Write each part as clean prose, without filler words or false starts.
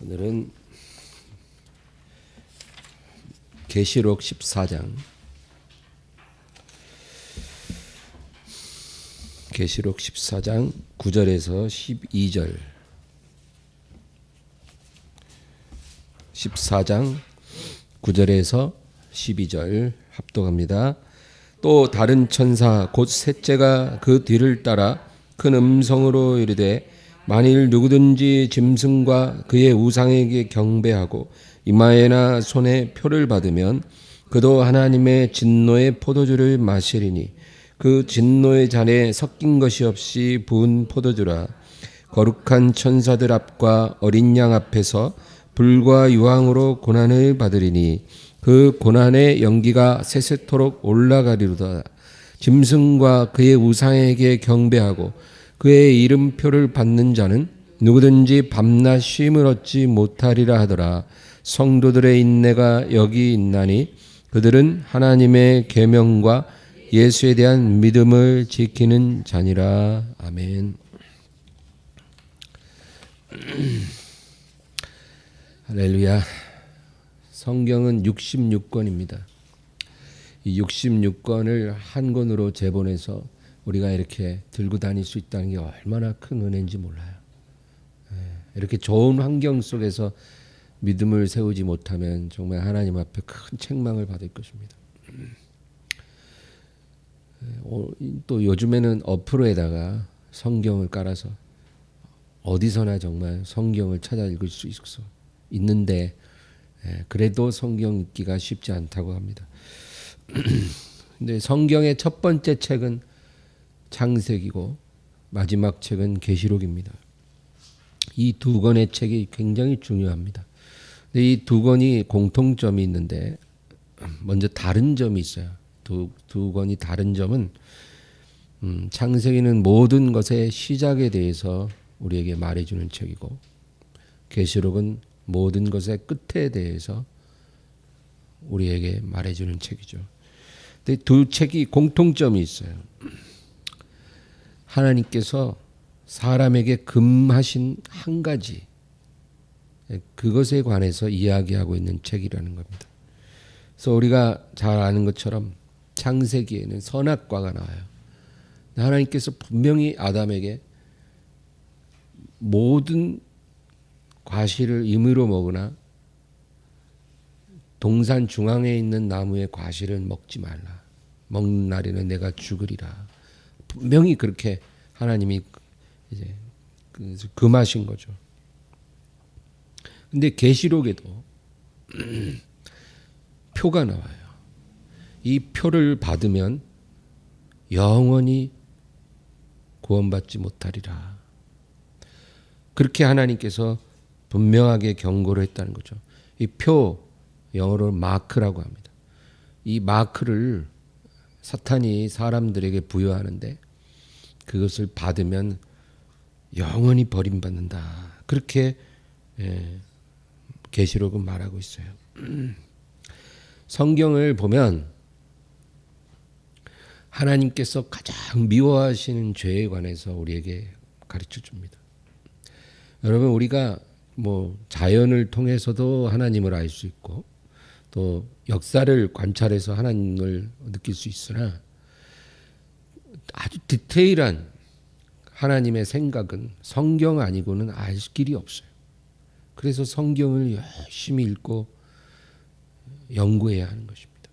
오늘은 계시록 14장 계시록 14장 9절에서 12절 14장 9절에서 12절 합독합니다. 또 다른 천사 곧 셋째가 그 뒤를 따라 큰 음성으로 이르되 만일 누구든지 짐승과 그의 우상에게 경배하고 이마에나 손에 표를 받으면 그도 하나님의 진노의 포도주를 마시리니 그 진노의 잔에 섞인 것이 없이 부은 포도주라. 거룩한 천사들 앞과 어린 양 앞에서 불과 유황으로 고난을 받으리니 그 고난의 연기가 세세토록 올라가리로다. 짐승과 그의 우상에게 경배하고 그의 이름표를 받는 자는 누구든지 밤낮 쉼을 얻지 못하리라 하더라. 성도들의 인내가 여기 있나니 그들은 하나님의 계명과 예수에 대한 믿음을 지키는 자니라. 아멘. 할렐루야. 성경은 66권입니다. 이 66권을 한 권으로 재본해서 우리가 이렇게 들고 다닐 수 있다는 게 얼마나 큰 은혜인지 몰라요. 이렇게 좋은 환경 속에서 믿음을 세우지 못하면 정말 하나님 앞에 큰 책망을 받을 것입니다. 또 요즘에는 어플에다가 성경을 깔아서 어디서나 정말 성경을 찾아 읽을 수 있는데 그래도 성경 읽기가 쉽지 않다고 합니다. 근데 성경의 첫 번째 책은 창세기고 마지막 책은 계시록입니다. 이 두 권의 책이 굉장히 중요합니다. 이 두 권이 공통점이 있는데 먼저 다른 점이 있어요. 두 권이 다른 점은 창세기는 모든 것의 시작에 대해서 우리에게 말해주는 책이고 계시록은 모든 것의 끝에 대해서 우리에게 말해주는 책이죠. 근데 두 책이 공통점이 있어요. 하나님께서 사람에게 금하신 한 가지 그것에 관해서 이야기하고 있는 책이라는 겁니다. 그래서 우리가 잘 아는 것처럼 창세기에는 선악과가 나와요. 하나님께서 분명히 아담에게 모든 과실을 임의로 먹으나 동산 중앙에 있는 나무의 과실을 먹지 말라. 먹는 날에는 내가 죽으리라. 분명히 그렇게 하나님이 이제 금하신 거죠. 근데 계시록에도 표가 나와요. 이 표를 받으면 영원히 구원받지 못하리라. 그렇게 하나님께서 분명하게 경고를 했다는 거죠. 이 표, 영어로 마크라고 합니다. 이 마크를 사탄이 사람들에게 부여하는데 그것을 받으면 영원히 버림받는다. 그렇게 계시록은 말하고 있어요. 성경을 보면 하나님께서 가장 미워하시는 죄에 관해서 우리에게 가르쳐 줍니다. 여러분 우리가 자연을 통해서도 하나님을 알 수 있고 또 역사를 관찰해서 하나님을 느낄 수 있으나 아주 디테일한 하나님의 생각은 성경 아니고는 알 길이 없어요. 그래서 성경을 열심히 읽고 연구해야 하는 것입니다.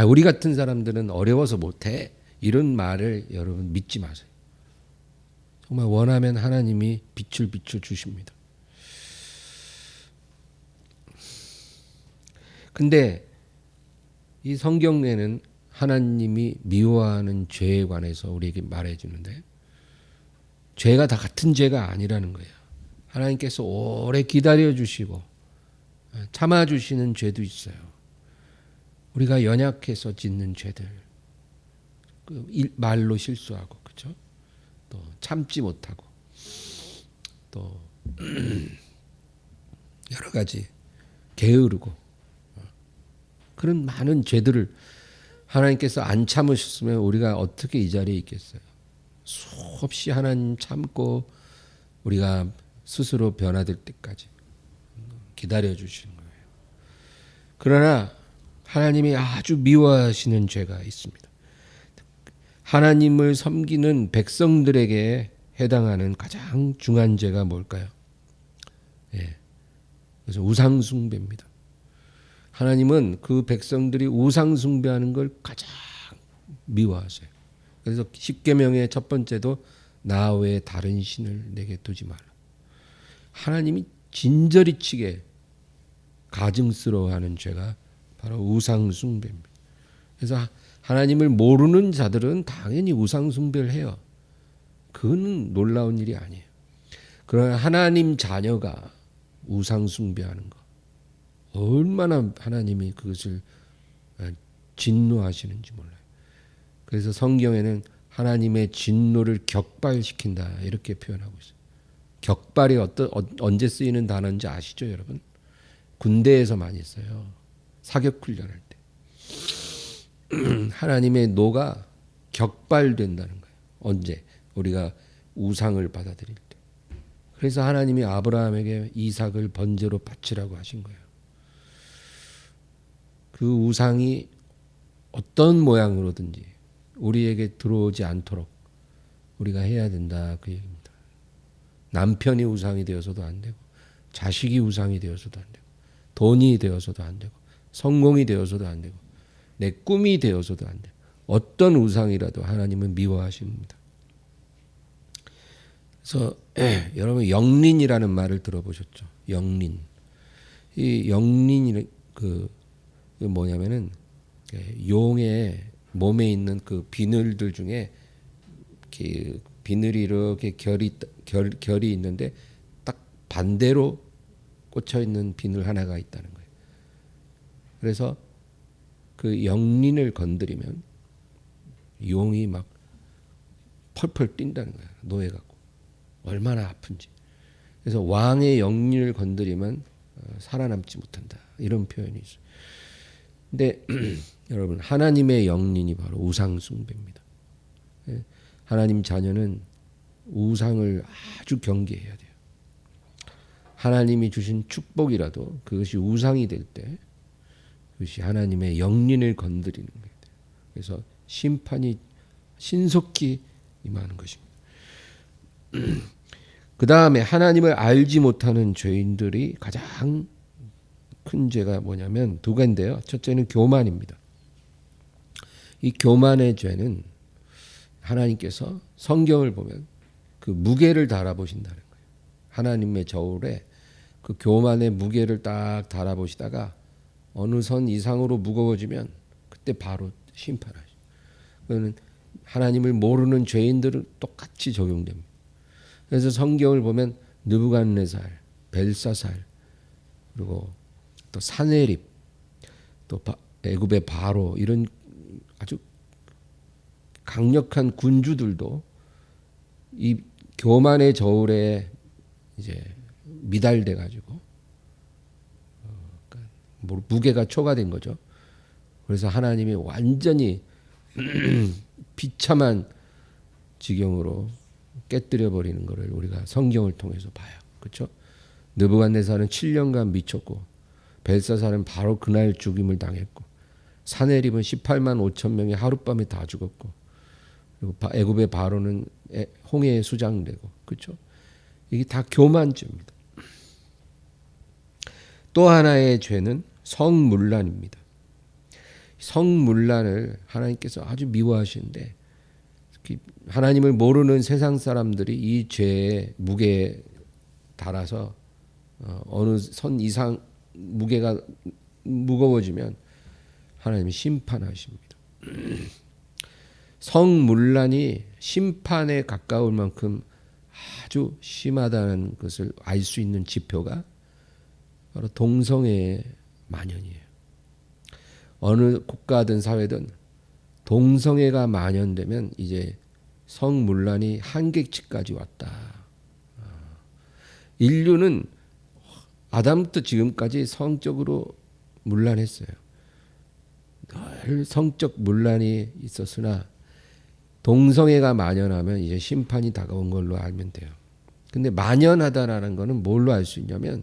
우리 같은 사람들은 어려워서 못해 이런 말을 여러분 믿지 마세요. 정말 원하면 하나님이 빛을 비춰 주십니다. 근데 이 성경에는 하나님이 미워하는 죄에 관해서 우리에게 말해주는데 죄가 다 같은 죄가 아니라는 거예요. 하나님께서 오래 기다려주시고 참아주시는 죄도 있어요. 우리가 연약해서 짓는 죄들, 말로 실수하고, 그렇죠? 또 참지 못하고, 또 여러 가지 게으르고 그런 많은 죄들을 하나님께서 안 참으셨으면 우리가 어떻게 이 자리에 있겠어요? 수없이 하나님 참고 우리가 스스로 변화될 때까지 기다려 주시는 거예요. 그러나 하나님이 아주 미워하시는 죄가 있습니다. 하나님을 섬기는 백성들에게 해당하는 가장 중요한 죄가 뭘까요? 예. 그래서 우상 숭배입니다. 하나님은 그 백성들이 우상 숭배하는 걸 가장 미워하세요. 그래서 십계명의 첫 번째도 나 외에 다른 신을 내게 두지 말라. 하나님이 진저리 치게 가증스러워하는 죄가 바로 우상 숭배입니다. 그래서 하나님을 모르는 자들은 당연히 우상 숭배를 해요. 그건 놀라운 일이 아니에요. 그러나 하나님 자녀가 우상 숭배하는 거, 얼마나 하나님이 그것을 진노하시는지 몰라요. 그래서 성경에는 하나님의 진노를 격발시킨다 이렇게 표현하고 있어요. 격발이 언제 쓰이는 단어인지 아시죠, 여러분? 군대에서 많이 써요. 사격 훈련할 때. 하나님의 노가 격발된다는 거예요. 언제? 우리가 우상을 받아들일 때. 그래서 하나님이 아브라함에게 이삭을 번제로 바치라고 하신 거예요. 그 우상이 어떤 모양으로든지 우리에게 들어오지 않도록 우리가 해야 된다 그 얘기입니다. 남편이 우상이 되어서도 안 되고, 자식이 우상이 되어서도 안 되고, 돈이 되어서도 안 되고, 성공이 되어서도 안 되고, 내 꿈이 되어서도 안 돼요. 어떤 우상이라도 하나님은 미워하십니다. 그래서 여러분 영린이라는 말을 들어보셨죠? 영린. 이 영린이 그 뭐냐면은 용의 몸에 있는 그 비늘들 중에 이렇게 비늘이 이렇게 결이 있는데 딱 반대로 꽂혀 있는 비늘 하나가 있다는 거예요. 그래서 그 영린을 건드리면 용이 막 펄펄 뛴다는 거예요. 노예갖고 얼마나 아픈지. 그래서 왕의 영린을 건드리면 살아남지 못한다. 이런 표현이 있어요. 근데 여러분 하나님의 영린이 바로 우상 숭배입니다. 하나님 자녀는 우상을 아주 경계해야 돼요. 하나님이 주신 축복이라도 그것이 우상이 될 때 그것이 하나님의 영린을 건드리는 거예요. 그래서 심판이 신속히 임하는 것입니다. 그 다음에 하나님을 알지 못하는 죄인들이 가장 큰 죄가 뭐냐면 두 가지인데요. 첫째는 교만입니다. 이 교만의 죄는 하나님께서 성경을 보면 그 무게를 달아보신다는 거예요. 하나님의 저울에 그 교만의 무게를 딱 달아보시다가 어느 선 이상으로 무거워지면 그때 바로 심판하죠. 그거는 하나님을 모르는 죄인들은 똑같이 적용됩니다. 그래서 성경을 보면 느부갓네살, 벨사살, 그리고 또 사네립, 또 애굽의 바로 이런 아주 강력한 군주들도 이 교만의 저울에 이제 미달돼 가지고 무게가 초과된 거죠. 그래서 하나님이 완전히 비참한 지경으로 깨뜨려 버리는 것을 우리가 성경을 통해서 봐요. 그렇죠? 느부갓네살은 7년간 미쳤고 벨사살은 바로 그날 죽임을 당했고 사네립은 18만 5천 명이 하룻밤에 다 죽었고 그리고 애굽의 바로는 홍해에 수장되고 그렇죠? 이게 다 교만죄입니다. 또 하나의 죄는 성문란입니다. 성문란을 하나님께서 아주 미워하시는데 하나님을 모르는 세상 사람들이 이 죄의 무게에 달아서 어느 선 이상 무게가 무거워지면 하나님이 심판하십니다. 성문란이 심판에 가까울 만큼 아주 심하다는 것을 알 수 있는 지표가 바로 동성애의 만연이에요. 어느 국가든 사회든 동성애가 만연되면 이제 성문란이 한계치까지 왔다. 인류는 아담부터 지금까지 성적으로 문란했어요. 늘 성적 문란이 있었으나 동성애가 만연하면 이제 심판이 다가온 걸로 알면 돼요. 근데 만연하다라는 거는 뭘로 알 수 있냐면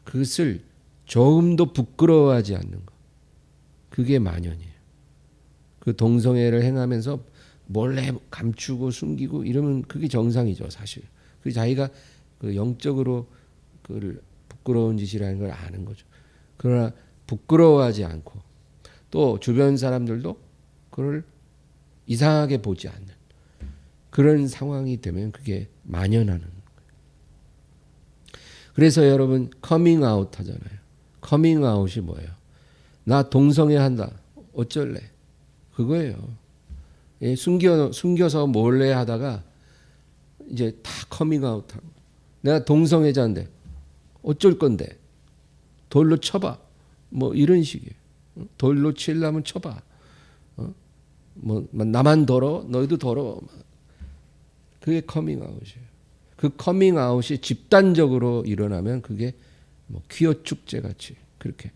그것을 조금도 부끄러워하지 않는 거. 그게 만연이에요. 그 동성애를 행하면서 몰래 감추고 숨기고 이러면 그게 정상이죠, 사실. 그 자기가 그 영적으로 그 부끄러운 짓이라는 걸 아는 거죠. 그러나 부끄러워하지 않고 또 주변 사람들도 그걸 이상하게 보지 않는 그런 상황이 되면 그게 만연하는 거예요. 그래서 여러분 커밍아웃 하잖아요. 커밍아웃이 뭐예요? 나 동성애 한다. 어쩔래? 그거예요. 예, 숨겨서 몰래 하다가 이제 다 커밍아웃하고 내가 동성애자인데 어쩔 건데 돌로 쳐봐. 뭐 이런 식이에요. 돌로 치려면 쳐봐. 뭐 나만 더러워? 너희도 더러워. 그게 커밍아웃이에요. 그 커밍아웃이 집단적으로 일어나면 그게 뭐 퀴어 축제 같이 그렇게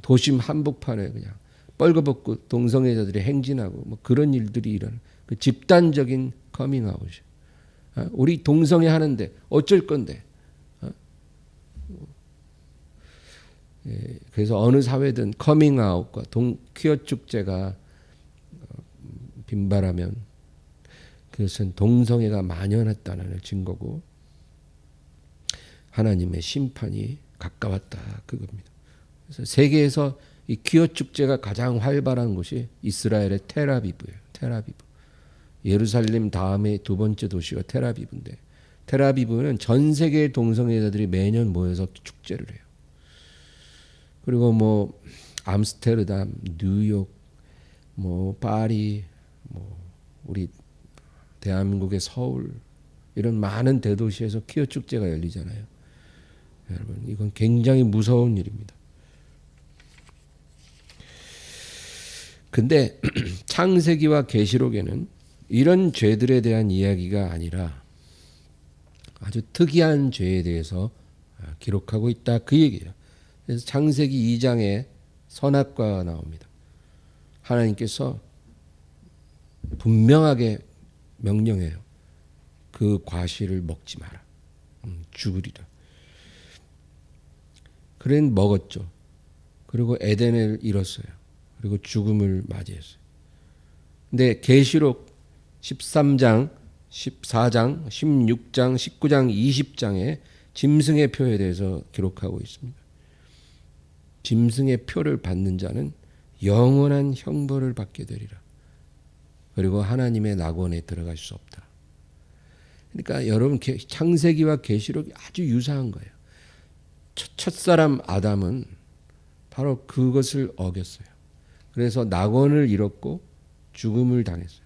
도심 한복판에 그냥 뻘거벗고 동성애자들이 행진하고 뭐 그런 일들이 일어나는 그 집단적인 커밍아웃이에요. 우리 동성애 하는데 어쩔 건데. 예, 그래서 어느 사회든 커밍아웃과 퀴어 축제가 빈발하면 그것은 동성애가 만연했다는 증거고 하나님의 심판이 가까웠다 그겁니다. 그래서 세계에서 이 퀴어 축제가 가장 활발한 곳이 이스라엘의 텔아비브예요. 텔아비브. 예루살렘 다음에 두 번째 도시가 텔아비브인데 텔아비브는 전 세계의 동성애자들이 매년 모여서 축제를 해요. 그리고 뭐 암스테르담, 뉴욕, 뭐 파리, 뭐 우리 대한민국의 서울 이런 많은 대도시에서 퀴어 축제가 열리잖아요. 여러분 이건 굉장히 무서운 일입니다. 근데 창세기와 계시록에는 이런 죄들에 대한 이야기가 아니라 아주 특이한 죄에 대해서 기록하고 있다 그 얘기예요. 그래서 창세기 2장에 선악과가 나옵니다. 하나님께서 분명하게 명령해요. 그 과실을 먹지 마라. 죽으리라. 그래 먹었죠. 그리고 에덴을 잃었어요. 그리고 죽음을 맞이했어요. 근데 계시록 13장, 14장, 16장, 19장, 20장에 짐승의 표에 대해서 기록하고 있습니다. 짐승의 표를 받는 자는 영원한 형벌을 받게 되리라. 그리고 하나님의 낙원에 들어갈 수 없다. 그러니까 여러분 창세기와 계시록이 아주 유사한 거예요. 첫사람 아담은 바로 그것을 어겼어요. 그래서 낙원을 잃었고 죽음을 당했어요.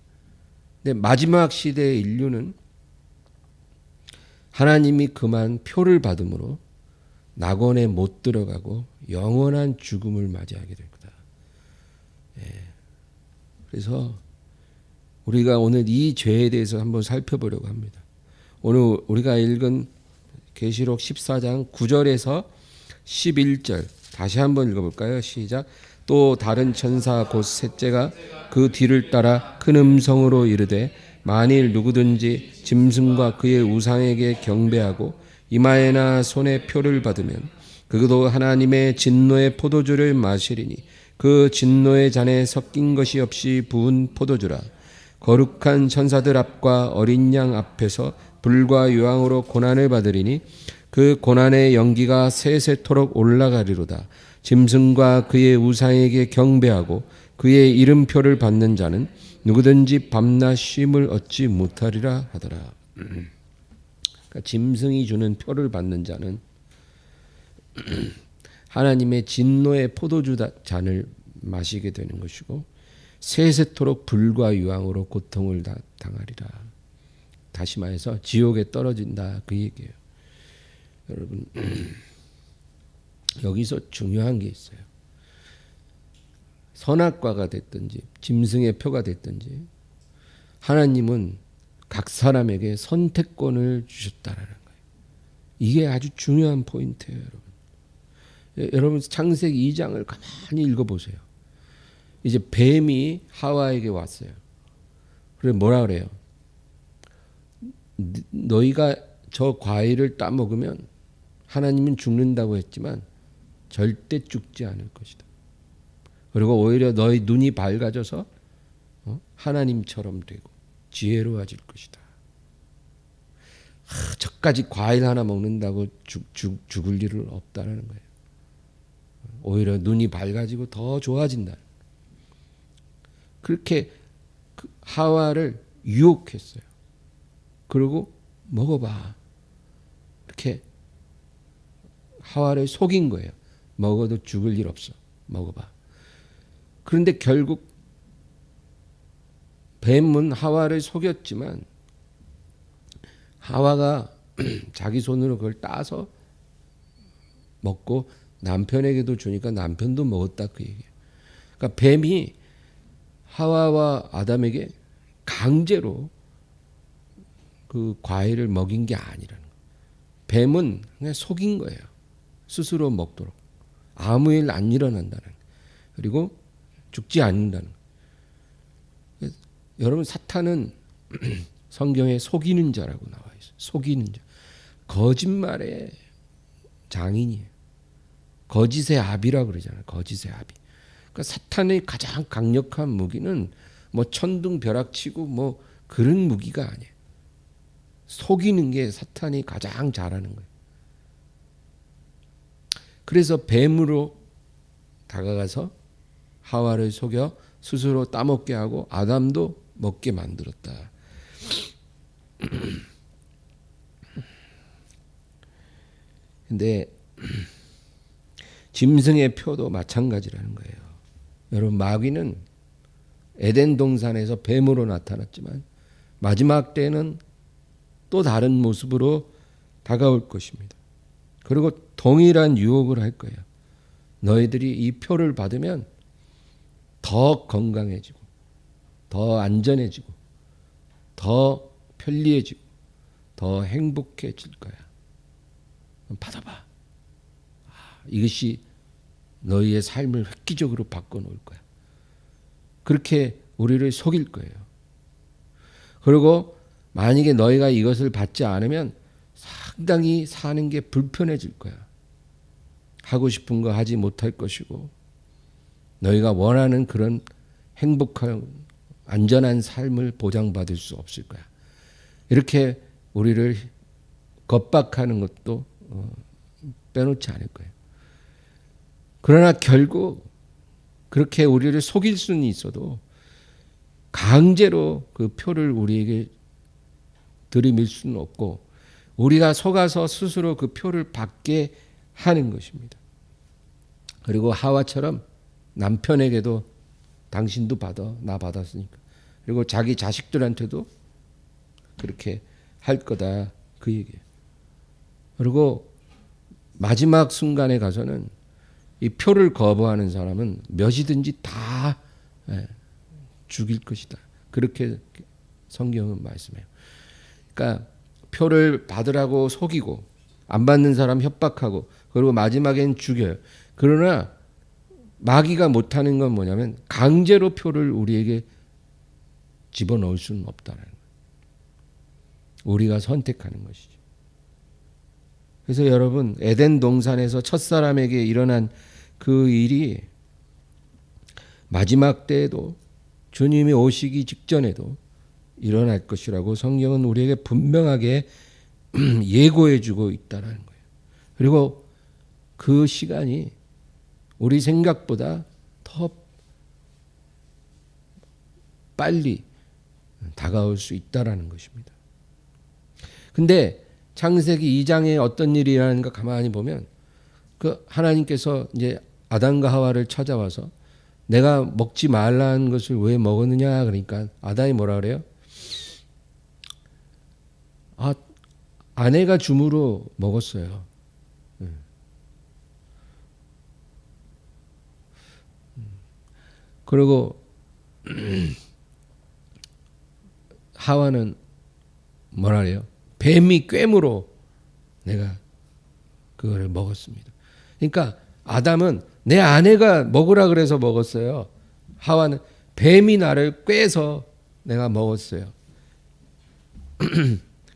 근데 마지막 시대의 인류는 하나님이 그만 표를 받음으로 낙원에 못 들어가고 영원한 죽음을 맞이하게 될 거다. 예. 그래서 우리가 오늘 이 죄에 대해서 한번 살펴보려고 합니다. 오늘 우리가 읽은 계시록 14장 9절에서 11절 다시 한번 읽어볼까요? 시작. 또 다른 천사 곧 셋째가 그 뒤를 따라 큰 음성으로 이르되 만일 누구든지 짐승과 그의 우상에게 경배하고 이마에나 손에 표를 받으면 그도 하나님의 진노의 포도주를 마시리니 그 진노의 잔에 섞인 것이 없이 부은 포도주라. 거룩한 천사들 앞과 어린 양 앞에서 불과 유황으로 고난을 받으리니 그 고난의 연기가 세세토록 올라가리로다. 짐승과 그의 우상에게 경배하고 그의 이름표를 받는 자는 누구든지 밤낮 쉼을 얻지 못하리라 하더라. 그러니까 짐승이 주는 표를 받는 자는 하나님의 진노의 포도주 잔을 마시게 되는 것이고 세세토록 불과 유황으로 고통을 당하리라. 다시 말해서 지옥에 떨어진다 그 얘기예요. 여러분 여기서 중요한 게 있어요. 선악과가 됐든지 짐승의 표가 됐든지 하나님은 각 사람에게 선택권을 주셨다라는 거예요. 이게 아주 중요한 포인트예요, 여러분. 여러분 창세기 2장을 가만히 읽어보세요. 이제 뱀이 하와에게 왔어요. 그래 뭐라 그래요? 너희가 저 과일을 따먹으면 하나님은 죽는다고 했지만 절대 죽지 않을 것이다. 그리고 오히려 너희 눈이 밝아져서 하나님처럼 되고 지혜로워질 것이다. 저까지 과일 하나 먹는다고 죽을 일은 없다는 거예요. 오히려 눈이 밝아지고 더 좋아진다. 그렇게 하와를 유혹했어요. 그리고 먹어봐. 이렇게 하와를 속인 거예요. 먹어도 죽을 일 없어. 먹어봐. 그런데 결국 뱀은 하와를 속였지만 하와가 자기 손으로 그걸 따서 먹고 남편에게도 주니까 남편도 먹었다 그 얘기예요. 그러니까 뱀이 하와와 아담에게 강제로 그 과일을 먹인 게 아니라는 거예요. 뱀은 그냥 속인 거예요. 스스로 먹도록. 아무 일 안 일어난다는 거예요. 그리고 죽지 않는다는 거예요. 여러분 사탄은 성경에 속이는 자라고 나와 있어요. 속이는 자. 거짓말의 장인이에요. 거짓의 아비라고 그러잖아요. 거짓의 아비. 그러니까 사탄의 가장 강력한 무기는 뭐 천둥벼락치고 뭐 그런 무기가 아니에요. 속이는 게 사탄이 가장 잘하는 거예요. 그래서 뱀으로 다가가서 하와를 속여 스스로 따먹게 하고 아담도 먹게 만들었다. 근데 짐승의 표도 마찬가지라는 거예요. 여러분 마귀는 에덴 동산에서 뱀으로 나타났지만 마지막 때는 또 다른 모습으로 다가올 것입니다. 그리고 동일한 유혹을 할 거예요. 너희들이 이 표를 받으면 더 건강해지고 더 안전해지고 더 편리해지고 더 행복해질 거야. 받아봐. 이것이 너희의 삶을 획기적으로 바꿔놓을 거야. 그렇게 우리를 속일 거예요. 그리고 만약에 너희가 이것을 받지 않으면 상당히 사는 게 불편해질 거야. 하고 싶은 거 하지 못할 것이고 너희가 원하는 그런 행복한 안전한 삶을 보장받을 수 없을 거야. 이렇게 우리를 겁박하는 것도 빼놓지 않을 거예요. 그러나 결국 그렇게 우리를 속일 수는 있어도 강제로 그 표를 우리에게 들이밀 수는 없고 우리가 속아서 스스로 그 표를 받게 하는 것입니다. 그리고 하와처럼 남편에게도 당신도 받아, 나 받았으니까. 그리고 자기 자식들한테도 그렇게 할 거다 그 얘기예요. 그리고 마지막 순간에 가서는 이 표를 거부하는 사람은 몇이든지 다 죽일 것이다. 그렇게 성경은 말씀해요. 그러니까 표를 받으라고 속이고 안 받는 사람 협박하고 그리고 마지막엔 죽여요. 그러나 마귀가 못하는 건 뭐냐면 강제로 표를 우리에게 집어넣을 수는 없다는 거예요. 우리가 선택하는 것이죠. 그래서 여러분 에덴 동산에서 첫사람에게 일어난 그 일이 마지막 때에도 주님이 오시기 직전에도 일어날 것이라고 성경은 우리에게 분명하게 예고해 주고 있다는 거예요. 그리고 그 시간이 우리 생각보다 더 빨리 다가올 수 있다라는 것입니다. 근데 창세기 2장에 어떤 일이 일어나는가 가만히 보면 그 하나님께서 이제 아담과 하와를 찾아와서 내가 먹지 말라는 것을 왜 먹었느냐 그러니까 아담이 뭐라 그래요? 아내가 줌으로 먹었어요. 그리고 하와는 뭐라 그래요? 뱀이 꿰므로 내가 그거를 먹었습니다. 그러니까 아담은 내 아내가 먹으라 그래서 먹었어요. 하와는 뱀이 나를 꿰서 내가 먹었어요.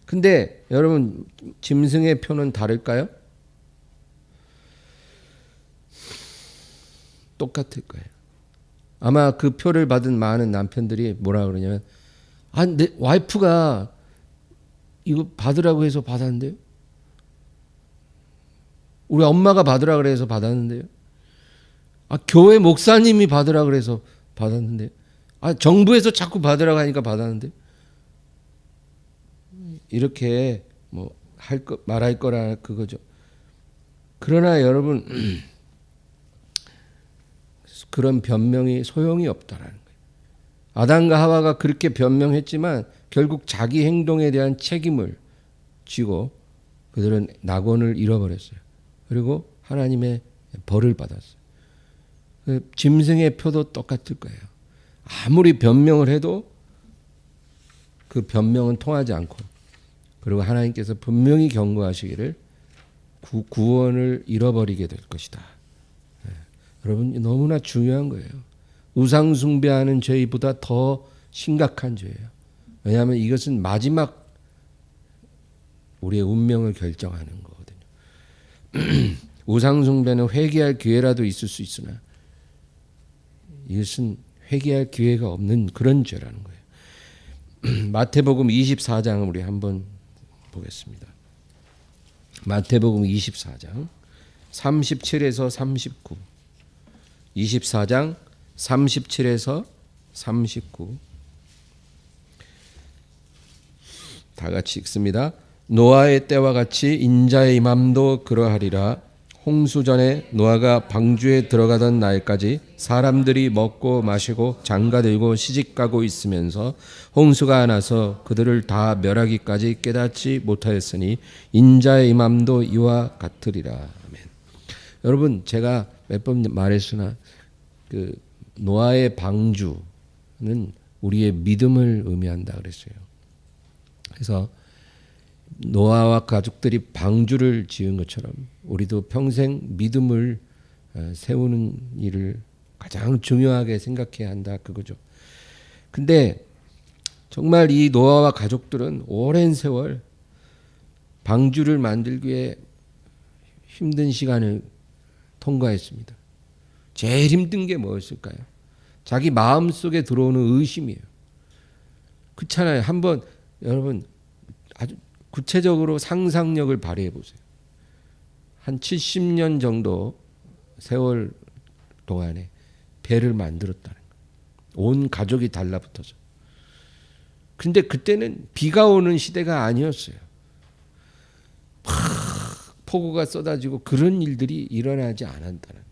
근데 여러분 짐승의 표는 다를까요? 똑같을 거예요. 아마 그 표를 받은 많은 남편들이 뭐라 그러냐면 내 와이프가 이거 받으라고 해서 받았는데요. 우리 엄마가 받으라 그래서 받았는데요. 교회 목사님이 받으라 그래서 받았는데요. 정부에서 자꾸 받으라고 하니까 받았는데요. 이렇게 뭐 말할 거라 그거죠. 그러나 여러분 그런 변명이 소용이 없다라는 거예요. 아담과 하와가 그렇게 변명했지만 결국 자기 행동에 대한 책임을 지고 그들은 낙원을 잃어버렸어요. 그리고 하나님의 벌을 받았어요. 짐승의 표도 똑같을 거예요. 아무리 변명을 해도 그 변명은 통하지 않고, 그리고 하나님께서 분명히 경고하시기를 구원을 잃어버리게 될 것이다. 여러분 너무나 중요한 거예요. 우상 숭배하는 죄보다 더 심각한 죄예요. 왜냐하면 이것은 마지막 우리의 운명을 결정하는 거거든요. 우상 숭배는 회개할 기회라도 있을 수 있으나 이것은 회개할 기회가 없는 그런 죄라는 거예요. 마태복음 24장 우리 한번 보겠습니다. 마태복음 24장 37에서 39. 24장 37에서 39. 다 같이 읽습니다. 노아의 때와 같이 인자의 임함도 그러하리라. 홍수 전에 노아가 방주에 들어가던 날까지 사람들이 먹고 마시고 장가들고 시집가고 있으면서 홍수가 나서 그들을 다 멸하기까지 깨닫지 못하였으니 인자의 임함도 이와 같으리라. 아멘. 여러분 제가 몇 번 말했으나 그 노아의 방주는 우리의 믿음을 의미한다 그랬어요. 그래서 노아와 가족들이 방주를 지은 것처럼 우리도 평생 믿음을 세우는 일을 가장 중요하게 생각해야 한다 그거죠. 근데 정말 이 노아와 가족들은 오랜 세월 방주를 만들기 위해 힘든 시간을 통과했습니다. 제일 힘든 게 뭐였을까요? 자기 마음속에 들어오는 의심이에요. 그렇잖아요. 한번 여러분 아주 구체적으로 상상력을 발휘해 보세요. 한 70년 정도 세월 동안에 배를 만들었다는 거예요. 온 가족이 달라붙어서. 근데 그때는 비가 오는 시대가 아니었어요. 막 폭우가 쏟아지고 그런 일들이 일어나지 않았다는 거예요.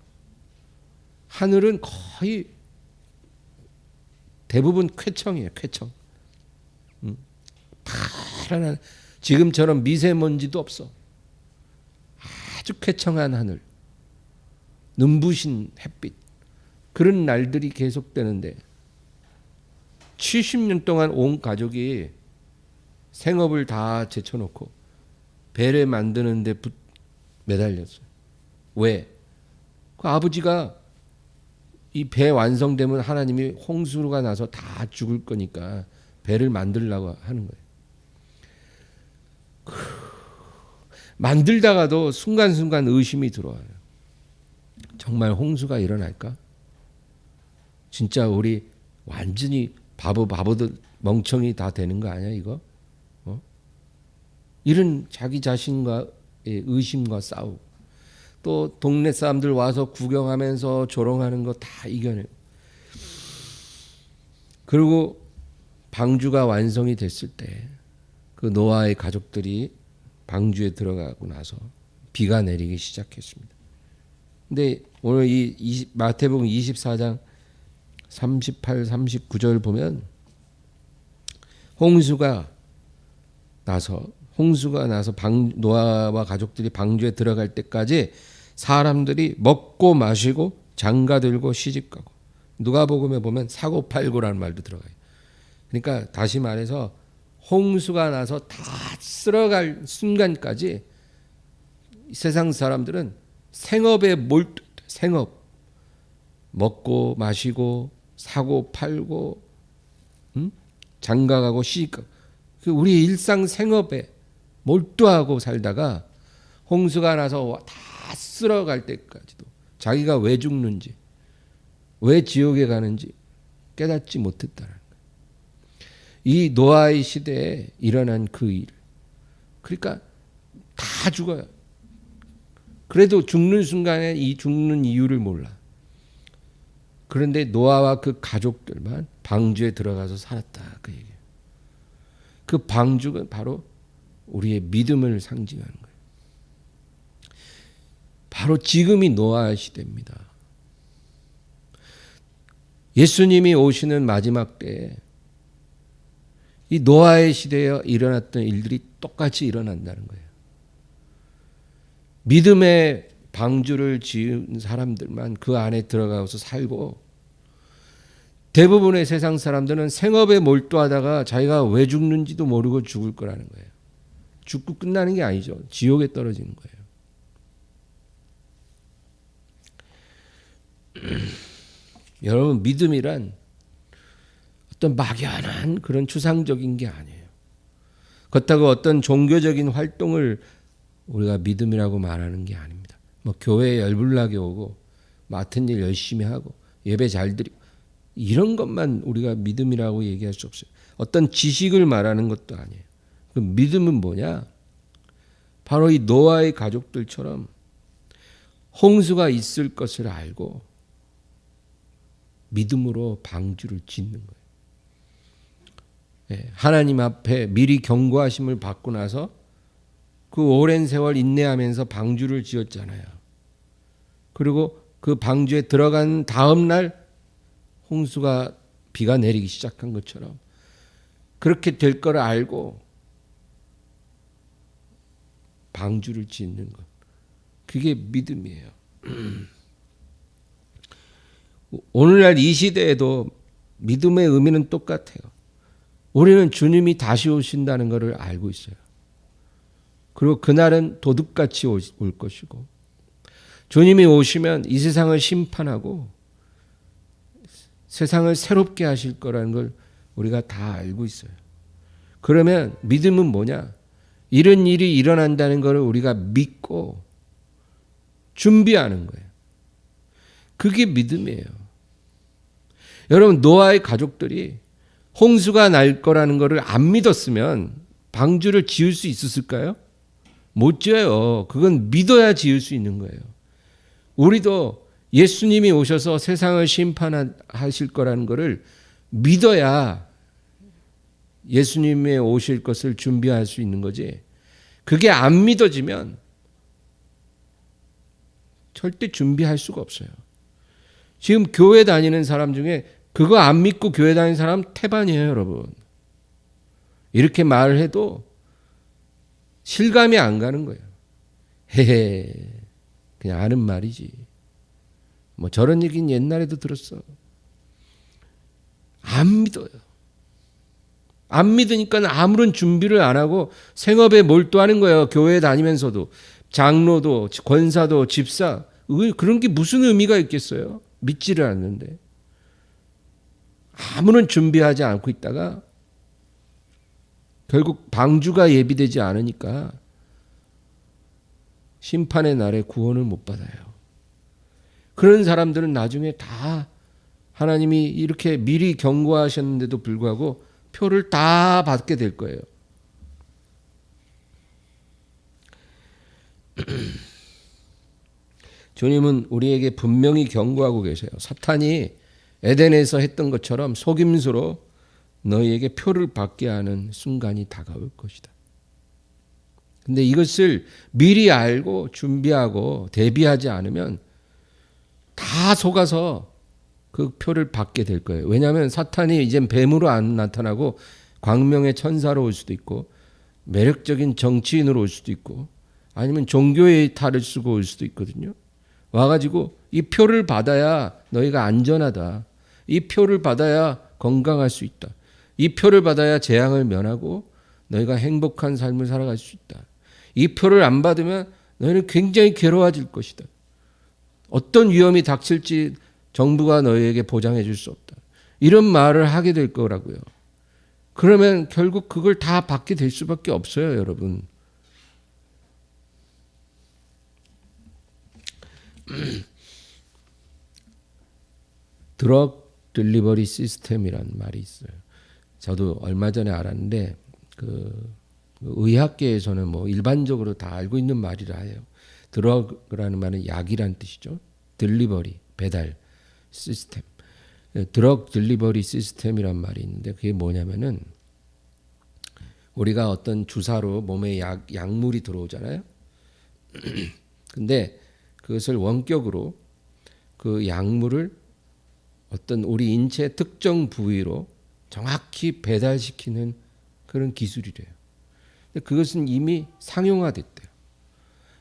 하늘은 거의 대부분 쾌청이에요. 쾌청. 파란 지금처럼 미세먼지도 없어. 아주 쾌청한 하늘. 눈부신 햇빛. 그런 날들이 계속되는데 70년 동안 온 가족이 생업을 다 제쳐놓고 배를 만드는 데 매달렸어요. 왜? 그 아버지가 이 배 완성되면 하나님이 홍수가 나서 다 죽을 거니까 배를 만들려고 하는 거예요. 만들다가도 순간순간 의심이 들어와요. 정말 홍수가 일어날까? 진짜 우리 완전히 바보들 멍청이 다 되는 거 아니야 이거? 이런 자기 자신과의 의심과 싸우고 또 동네 사람들 와서 구경하면서 조롱하는 거 다 이겨내고 그리고 방주가 완성이 됐을 때 그 노아의 가족들이 방주에 들어가고 나서 비가 내리기 시작했습니다. 근데 오늘 이 마태복음 24장 38, 39절 보면 홍수가 나서 노아와 가족들이 방주에 들어갈 때까지 사람들이 먹고 마시고 장가들고 시집가고 누가복음에 보면 사고팔고라는 말도 들어가요. 그러니까 다시 말해서 홍수가 나서 다 쓸어갈 순간까지 세상 사람들은 생업에 생업 먹고 마시고 사고 팔고 장가가고 시집가고 우리 일상 생업에 몰두하고 살다가 홍수가 나서 다 쓸어갈 때까지도 자기가 왜 죽는지, 왜 지옥에 가는지 깨닫지 못했다는 거예요. 이 노아의 시대에 일어난 그 일. 그러니까 다 죽어요. 그래도 죽는 순간에 이 죽는 이유를 몰라. 그런데 노아와 그 가족들만 방주에 들어가서 살았다. 그 얘기예요. 그 방주가 바로 우리의 믿음을 상징하는 거예요. 바로 지금이 노아 시대입니다. 예수님이 오시는 마지막 때에 이 노아의 시대에 일어났던 일들이 똑같이 일어난다는 거예요. 믿음의 방주를 지은 사람들만 그 안에 들어가서 살고, 대부분의 세상 사람들은 생업에 몰두하다가 자기가 왜 죽는지도 모르고 죽을 거라는 거예요. 죽고 끝나는 게 아니죠. 지옥에 떨어지는 거예요. 여러분, 믿음이란 어떤 막연한 그런 추상적인 게 아니에요. 그렇다고 어떤 종교적인 활동을 우리가 믿음이라고 말하는 게 아닙니다. 뭐 교회에 열불나게 오고 맡은 일 열심히 하고 예배 잘 드리고 이런 것만 우리가 믿음이라고 얘기할 수 없어요. 어떤 지식을 말하는 것도 아니에요. 그 믿음은 뭐냐? 바로 이 노아의 가족들처럼 홍수가 있을 것을 알고 믿음으로 방주를 짓는 거예요. 하나님 앞에 미리 경고하심을 받고 나서 그 오랜 세월 인내하면서 방주를 지었잖아요. 그리고 그 방주에 들어간 다음 날 홍수가 비가 내리기 시작한 것처럼 그렇게 될 거를 알고 방주를 짓는 것. 그게 믿음이에요. 오늘날 이 시대에도 믿음의 의미는 똑같아요. 우리는 주님이 다시 오신다는 것을 알고 있어요. 그리고 그날은 도둑같이 올 것이고, 주님이 오시면 이 세상을 심판하고 세상을 새롭게 하실 거라는 걸 우리가 다 알고 있어요. 그러면 믿음은 뭐냐? 이런 일이 일어난다는 것을 우리가 믿고 준비하는 거예요. 그게 믿음이에요. 여러분, 노아의 가족들이 홍수가 날 거라는 것을 안 믿었으면 방주를 지을 수 있었을까요? 못 지어요. 그건 믿어야 지을 수 있는 거예요. 우리도 예수님이 오셔서 세상을 심판하실 거라는 것을 믿어야 예수님이 오실 것을 준비할 수 있는 거지. 그게 안 믿어지면 절대 준비할 수가 없어요. 지금 교회 다니는 사람 중에 그거 안 믿고 교회 다니는 사람 태반이에요, 여러분. 이렇게 말을 해도 실감이 안 가는 거예요. 헤헤, 그냥 아는 말이지. 뭐 저런 얘기는 옛날에도 들었어. 안 믿어요. 안 믿으니까 아무런 준비를 안 하고 생업에 몰두하는 거예요. 교회 다니면서도. 장로도, 권사도, 집사. 그런 게 무슨 의미가 있겠어요? 믿지를 않는데. 아무런 준비하지 않고 있다가 결국 방주가 예비되지 않으니까 심판의 날에 구원을 못 받아요. 그런 사람들은 나중에 다 하나님이 이렇게 미리 경고하셨는데도 불구하고 표를 다 받게 될 거예요. 주님은 우리에게 분명히 경고하고 계세요. 사탄이 에덴에서 했던 것처럼 속임수로 너희에게 표를 받게 하는 순간이 다가올 것이다. 근데 이것을 미리 알고 준비하고 대비하지 않으면 다 속아서 그 표를 받게 될 거예요. 왜냐하면 사탄이 이젠 뱀으로 안 나타나고 광명의 천사로 올 수도 있고 매력적인 정치인으로 올 수도 있고 아니면 종교의 탈을 쓰고 올 수도 있거든요. 와가지고 이 표를 받아야 너희가 안전하다. 이 표를 받아야 건강할 수 있다. 이 표를 받아야 재앙을 면하고 너희가 행복한 삶을 살아갈 수 있다. 이 표를 안 받으면 너희는 굉장히 괴로워질 것이다. 어떤 위험이 닥칠지 정부가 너희에게 보장해 줄 수 없다. 이런 말을 하게 될 거라고요. 그러면 결국 그걸 다 받게 될 수밖에 없어요, 여러분. 드럭 딜리버리 시스템이란 말이 있어요. 저도 얼마 전에 알았는데 그 의학계에서는 뭐 일반적으로 다 알고 있는 말이라 해요. 드럭이라는 말은 약이란 뜻이죠. 딜리버리 배달 시스템. 드럭 딜리버리 시스템이란 말이 있는데 그게 뭐냐면은 우리가 어떤 주사로 몸에 약물이 들어오잖아요. 근데 그것을 원격으로 그 약물을 어떤 우리 인체 특정 부위로 정확히 배달시키는 그런 기술이래요. 근데 그것은 이미 상용화됐대요.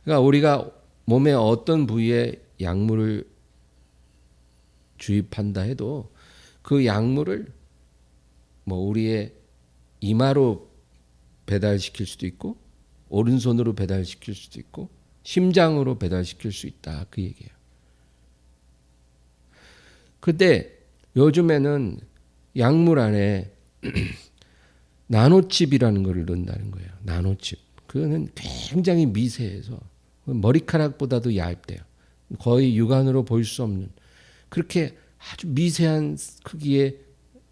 그러니까 우리가 몸의 어떤 부위에 약물을 주입한다 해도 그 약물을 뭐 우리의 이마로 배달시킬 수도 있고 오른손으로 배달시킬 수도 있고 심장으로 배달시킬 수 있다 그 얘기예요. 근데 요즘에는 약물 안에 나노칩이라는 걸 넣는다는 거예요. 나노칩. 그거는 굉장히 미세해서 머리카락보다도 얇대요. 거의 육안으로 볼 수 없는 그렇게 아주 미세한 크기의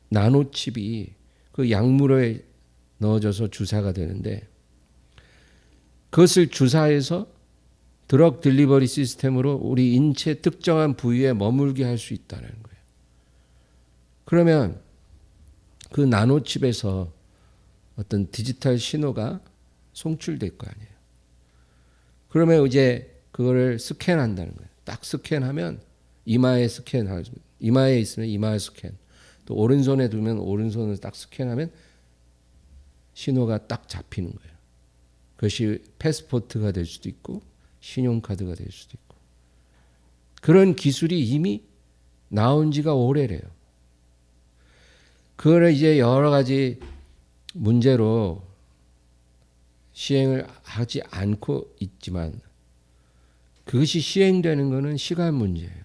나노칩이 그 약물에 넣어져서 주사가 되는데 그것을 주사해서 드럭 딜리버리 시스템으로 우리 인체 특정한 부위에 머물게 할 수 있다는 거예요. 그러면 그 나노칩에서 어떤 디지털 신호가 송출될 거 아니에요. 그러면 이제 그거를 스캔한다는 거예요. 딱 스캔하면 이마에 이마에 있으면 이마에 스캔. 또 오른손에 두면 오른손을 딱 스캔하면 신호가 딱 잡히는 거예요. 그것이 패스포트가 될 수도 있고 신용카드가 될 수도 있고 그런 기술이 이미 나온 지가 오래래요. 그거를 이제 여러 가지 문제로 시행을 하지 않고 있지만 그것이 시행되는 것은 시간 문제예요.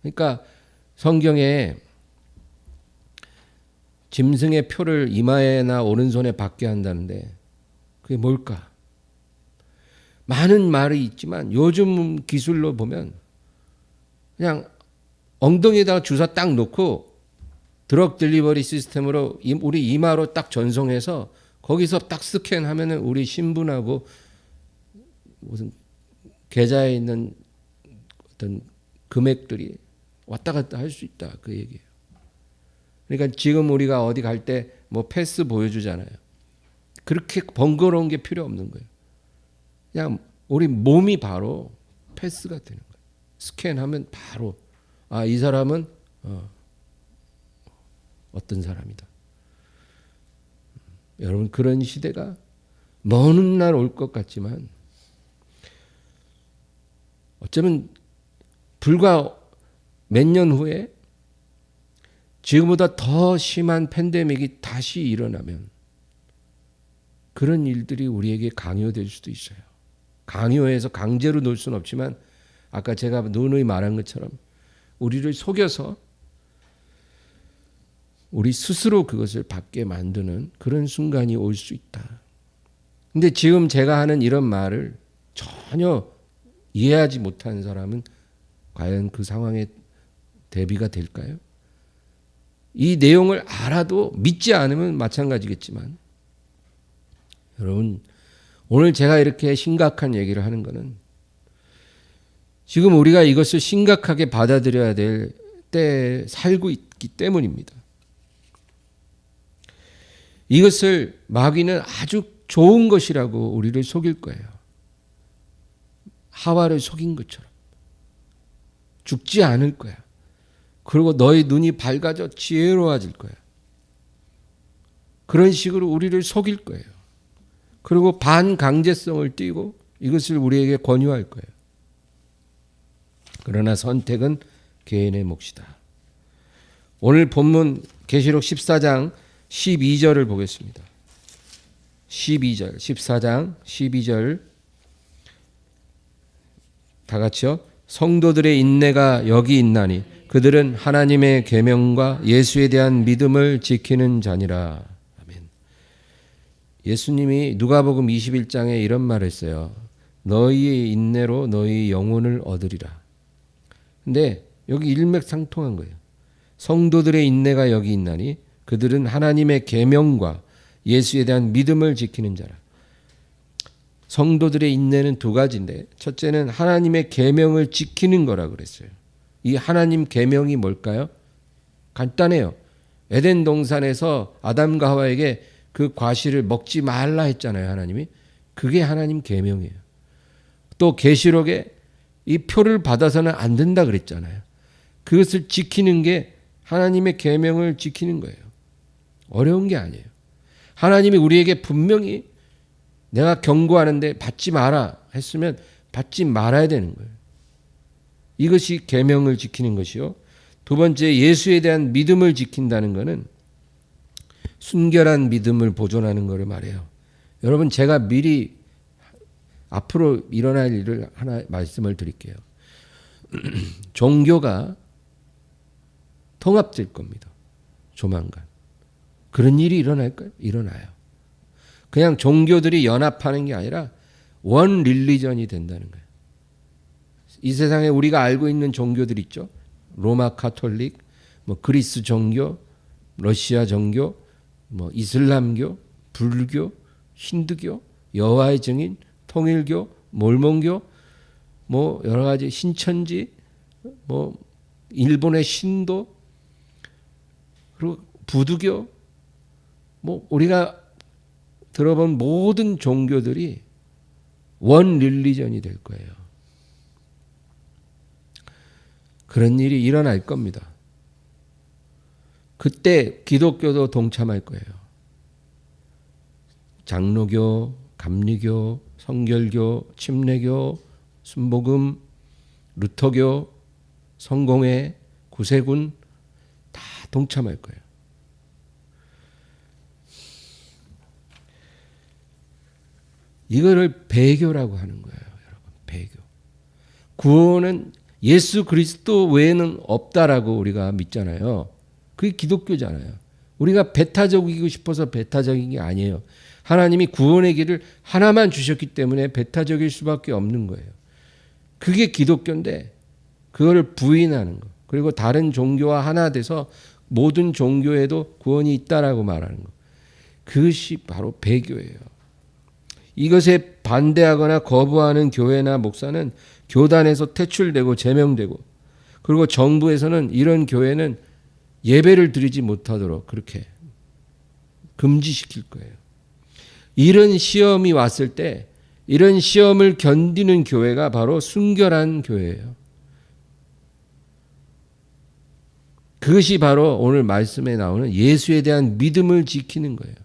그러니까 성경에 짐승의 표를 이마에나 오른손에 받게 한다는데 그게 뭘까? 많은 말이 있지만 요즘 기술로 보면 그냥 엉덩이에다가 주사 딱 놓고 드럭 딜리버리 시스템으로 우리 이마로 딱 전송해서 거기서 딱 스캔하면은 우리 신분하고 무슨 계좌에 있는 어떤 금액들이 왔다 갔다 할 수 있다 그 얘기예요. 그러니까 지금 우리가 어디 갈 때 뭐 패스 보여주잖아요. 그렇게 번거로운 게 필요 없는 거예요. 그냥 우리 몸이 바로 패스가 되는 거예요. 스캔하면 바로 이 사람은 어떤 사람이다. 여러분 그런 시대가 먼 날 올 것 같지만 어쩌면 불과 몇 년 후에 지금보다 더 심한 팬데믹이 다시 일어나면 그런 일들이 우리에게 강요될 수도 있어요. 강요해서 강제로 놓을 수는 없지만 아까 제가 누누이 말한 것처럼 우리를 속여서 우리 스스로 그것을 받게 만드는 그런 순간이 올 수 있다. 근데 지금 제가 하는 이런 말을 전혀 이해하지 못하는 사람은 과연 그 상황에 대비가 될까요? 이 내용을 알아도 믿지 않으면 마찬가지겠지만 여러분 오늘 제가 이렇게 심각한 얘기를 하는 것은 지금 우리가 이것을 심각하게 받아들여야 될 때에 살고 있기 때문입니다. 이것을 마귀는 아주 좋은 것이라고 우리를 속일 거예요. 하와를 속인 것처럼. 죽지 않을 거야. 그리고 너의 눈이 밝아져 지혜로워질 거야. 그런 식으로 우리를 속일 거예요. 그리고 반강제성을 띠고 이것을 우리에게 권유할 거예요. 그러나 선택은 개인의 몫이다. 오늘 본문 계시록 14장 12절을 보겠습니다. 12절, 14장 12절 다 같이요. 성도들의 인내가 여기 있나니 그들은 하나님의 계명과 예수에 대한 믿음을 지키는 자니라. 아멘. 예수님이 누가복음 21장에 이런 말을 했어요. 너희의 인내로 너희의 영혼을 얻으리라. 근데 여기 일맥상통한 거예요. 성도들의 인내가 여기 있나니 그들은 하나님의 계명과 예수에 대한 믿음을 지키는 자라. 성도들의 인내는 두 가지인데 첫째는 하나님의 계명을 지키는 거라 그랬어요. 이 하나님 계명이 뭘까요? 간단해요. 에덴 동산에서 아담과 하와에게 그 과실을 먹지 말라 했잖아요, 하나님이. 그게 하나님 계명이에요. 또 계시록에 이 표를 받아서는 안 된다 그랬잖아요. 그것을 지키는 게 하나님의 계명을 지키는 거예요. 어려운 게 아니에요. 하나님이 우리에게 분명히 내가 경고하는데 받지 마라 했으면 받지 말아야 되는 거예요. 이것이 계명을 지키는 것이요. 두 번째, 예수에 대한 믿음을 지킨다는 것은 순결한 믿음을 보존하는 것을 말해요. 여러분, 제가 미리 앞으로 일어날 일을 하나 말씀을 드릴게요. 종교가 통합될 겁니다. 조만간. 그런 일이 일어날까요? 일어나요. 그냥 종교들이 연합하는 게 아니라 원 릴리전이 된다는 거예요. 이 세상에 우리가 알고 있는 종교들 있죠. 로마 카톨릭, 그리스 종교, 러시아 종교, 이슬람교, 불교, 힌두교, 여호와의 증인, 통일교, 몰몬교, 여러 가지 신천지, 일본의 신도, 그리고 부두교, 우리가 들어본 모든 종교들이 원 릴리전이 될 거예요. 그런 일이 일어날 겁니다. 그때 기독교도 동참할 거예요. 장로교, 감리교, 성결교, 침례교, 순복음, 루터교, 성공회, 구세군 다 동참할 거예요. 이거를 배교라고 하는 거예요, 여러분. 배교. 구원은 예수 그리스도 외에는 없다라고 우리가 믿잖아요. 그게 기독교잖아요. 우리가 배타적이고 싶어서 배타적인 게 아니에요. 하나님이 구원의 길을 하나만 주셨기 때문에 배타적일 수밖에 없는 거예요. 그게 기독교인데 그걸 부인하는 거. 그리고 다른 종교와 하나 돼서 모든 종교에도 구원이 있다라고 말하는 거. 그것이 바로 배교예요. 이것에 반대하거나 거부하는 교회나 목사는 교단에서 퇴출되고 제명되고, 그리고 정부에서는 이런 교회는 예배를 드리지 못하도록 그렇게 금지시킬 거예요. 이런 시험이 왔을 때 이런 시험을 견디는 교회가 바로 순결한 교회예요. 그것이 바로 오늘 말씀에 나오는 예수에 대한 믿음을 지키는 거예요.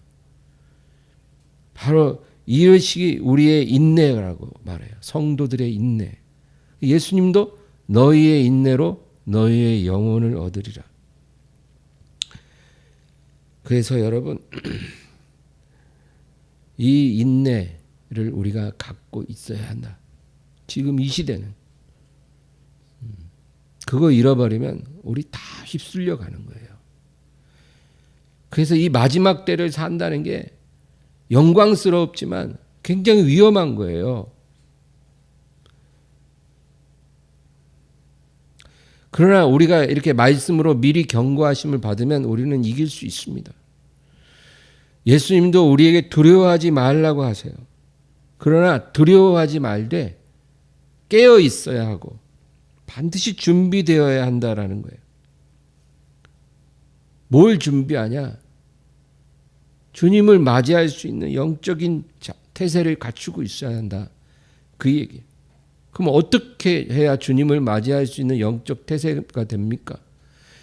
바로 이것이 우리의 인내라고 말해요. 성도들의 인내. 예수님도 너희의 인내로 너희의 영혼을 얻으리라. 그래서 여러분, 이 인내를 우리가 갖고 있어야 한다. 지금 이 시대는. 그거 잃어버리면 우리 다 휩쓸려 가는 거예요. 그래서 이 마지막 때를 산다는 게 영광스럽지만 굉장히 위험한 거예요. 그러나 우리가 이렇게 말씀으로 미리 경고하심을 받으면 우리는 이길 수 있습니다. 예수님도 우리에게 두려워하지 말라고 하세요. 그러나 두려워하지 말되 깨어 있어야 하고 반드시 준비되어야 한다라는 거예요. 뭘 준비하냐? 주님을 맞이할 수 있는 영적인 태세를 갖추고 있어야 한다. 그 얘기. 그럼 어떻게 해야 주님을 맞이할 수 있는 영적 태세가 됩니까?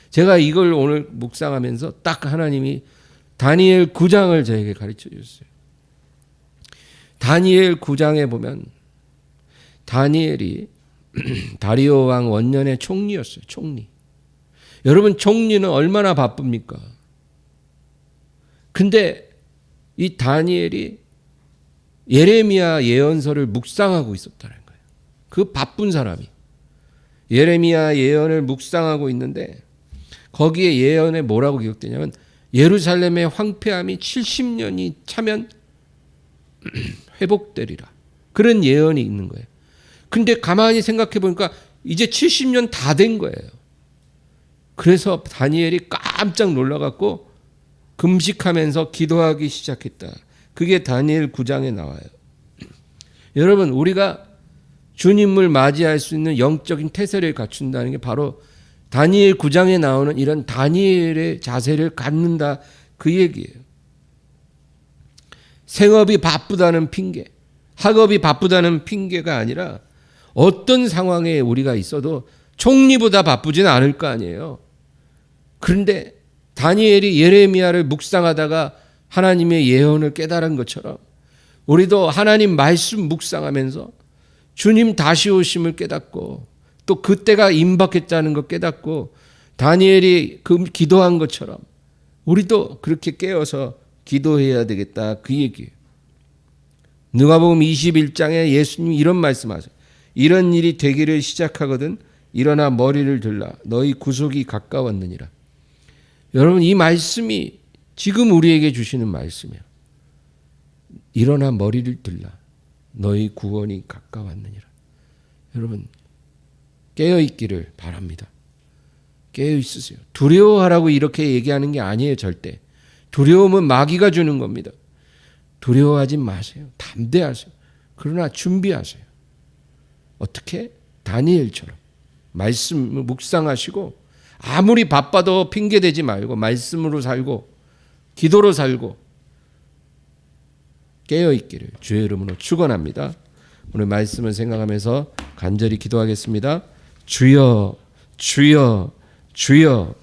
제가 이걸 오늘 묵상하면서 딱 하나님이 다니엘 9장을 저에게 가르쳐 주셨어요. 다니엘 9장에 보면 다니엘이 다리오 왕 원년의 총리였어요. 총리. 여러분, 총리는 얼마나 바쁩니까? 근데 이 다니엘이 예레미야 예언서를 묵상하고 있었다는 거예요. 그 바쁜 사람이 예레미야 예언을 묵상하고 있는데 거기에 예언에 뭐라고 기록되냐면 예루살렘의 황폐함이 70년이 차면 회복되리라. 그런 예언이 있는 거예요. 근데 가만히 생각해 보니까 이제 70년 다 된 거예요. 그래서 다니엘이 깜짝 놀라갖고 금식하면서 기도하기 시작했다. 그게 다니엘 9장에 나와요. 여러분, 우리가 주님을 맞이할 수 있는 영적인 태세를 갖춘다는 게 바로 다니엘 9장에 나오는 이런 다니엘의 자세를 갖는다, 그 얘기예요. 생업이 바쁘다는 핑계, 학업이 바쁘다는 핑계가 아니라 어떤 상황에 우리가 있어도 총리보다 바쁘진 않을 거 아니에요. 그런데 다니엘이 예레미야를 묵상하다가 하나님의 예언을 깨달은 것처럼 우리도 하나님 말씀 묵상하면서 주님 다시 오심을 깨닫고 또 그때가 임박했다는 것 깨닫고 다니엘이 그 기도한 것처럼 우리도 그렇게 깨어서 기도해야 되겠다, 그 얘기예요. 누가복음 21장에 예수님이 이런 말씀하세요. 이런 일이 되기를 시작하거든 일어나 머리를 들라 너희 구속이 가까웠느니라. 여러분, 이 말씀이 지금 우리에게 주시는 말씀이에요. 일어나 머리를 들라 너희 구원이 가까웠느니라. 여러분, 깨어있기를 바랍니다. 깨어있으세요. 두려워하라고 이렇게 얘기하는 게 아니에요. 절대. 두려움은 마귀가 주는 겁니다. 두려워하지 마세요. 담대하세요. 그러나 준비하세요. 어떻게? 다니엘처럼 말씀을 묵상하시고 아무리 바빠도 핑계대지 말고 말씀으로 살고 기도로 살고 깨어있기를 주의 이름으로 축원합니다. 오늘 말씀을 생각하면서 간절히 기도하겠습니다. 주여, 주여, 주여.